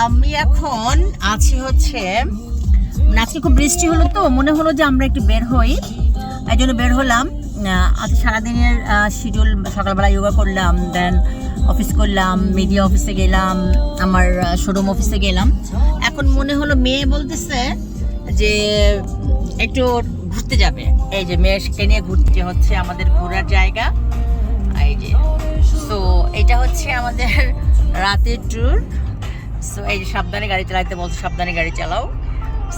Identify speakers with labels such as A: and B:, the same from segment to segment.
A: আমি এখন আছি হচ্ছে আজকে খুব বৃষ্টি হলো তো মনে হলো যে আমরা একটু বের হই, এই জন্য বের হলাম। আজ সারাদিনের শিডিউল, সকালবেলা যোগা করলাম, দেন অফিস করলাম, মিডিয়া অফিসে গেলাম, আমার শোরুম অফিসে গেলাম। এখন মনে হলো মেয়ে বলতেছে যে একটু ঘুরতে যাবে। এই যে মেয়েকে নিয়ে ঘুরতে হচ্ছে, আমাদের ঘোরার জায়গা এই যে। তো এটা হচ্ছে আমাদের রাতের ট্যুর। সো এই যে সাবধানে গাড়ি চালাইতে বলছে, সাবধানে গাড়ি চালাও।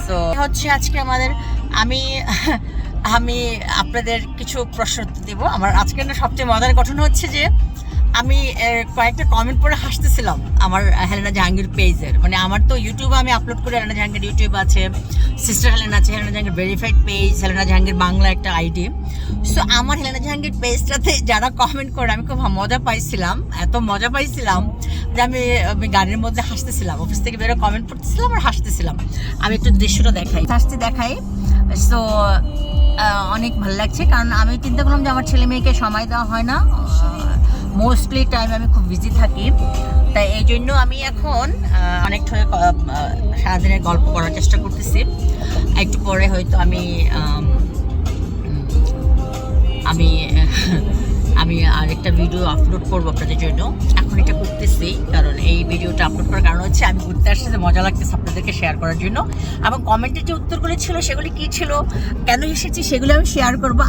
A: সো হচ্ছে আজকে আমাদের আমি আপনাদের কিছু প্রশ্ন দেবো। আমার আজকে না সবচেয়ে মজার ঘটনা হচ্ছে যে আমি কয়েকটা কমেন্ট পড়ে হাসতেছিলাম আমার হেলেনা জাহাঙ্গীর পেজের। মানে আমার তো ইউটিউবে আমি আপলোড করি, হেলেনা জাহাঙ্গীর ইউটিউব আছে, সিস্টার হেলেনা আছে, Helena Jahangir verified page, Helena Jahangir Bangla একটা আইডি। সো আমার হেলেনা জাহাঙ্গীর পেজটাতে যারা কমেন্ট করে আমি খুব মজা পাইছিলাম, এত মজা পাইছিলাম যে আমি গাড়ির মধ্যে হাসতেছিলাম, অফিস থেকে বেরো কমেন্ট পড়তেছিলাম আর হাসতেছিলাম। আমি একটু দৃশ্যটা দেখাই। সো অনেক ভালো লাগছে, কারণ আমি চিন্তা করলাম যে আমার ছেলে মেয়েকে সময় দেওয়া হয় না, মোস্টলি টাইম আমি খুব বিজি থাকি। তাই এই জন্য আমি এখন অনেক সারাদিনের গল্প করার চেষ্টা করতেছি। একটু পরে হয়তো আমি আরেকটা ভিডিও আপলোড করবো আপনাদের জন্য। এখন এটা করতেছি কারণ এই ভিডিওটা আপলোড করার কারণ হচ্ছে আমি ঘুরতে আসতে মজা লাগতেছে আপনাদেরকে শেয়ার করার জন্য, এবং কমেন্টের যে উত্তরগুলি ছিল সেগুলি কী ছিল, কেন এসেছি সেগুলো আমি শেয়ার করবো।